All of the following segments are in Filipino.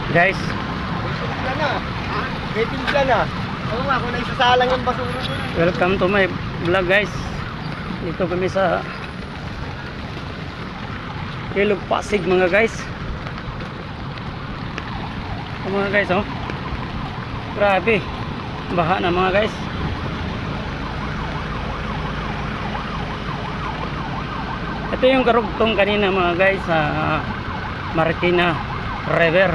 Guys, May na. May timpla na. Oo nga, kung naisasalang yung basura mo. welcome to my vlog guys. Dito kami sa Ilog Pasig mga guys. Ito mga guys, oh. Grabe. Baha na mga guys. Ito yung karugtong kanina mga guys sa Marikina River.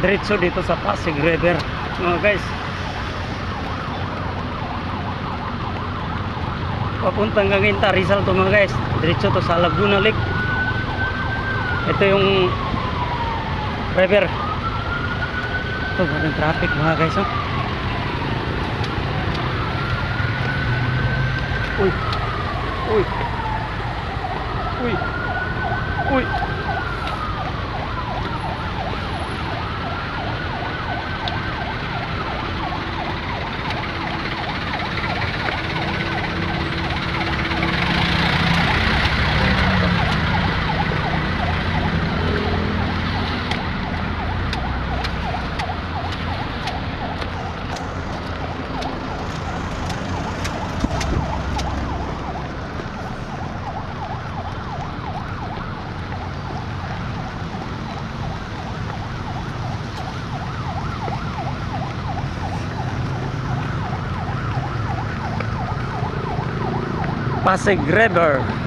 Diretso dito sa Pasig River mga guys. Papuntang Caguinta, Rizal to mga guys. Diretso to sa Laguna Lake. Ito yung river. Ito maraming traffic mga guys, oh. Uy. Uy. Uy. Uy. Pasig River.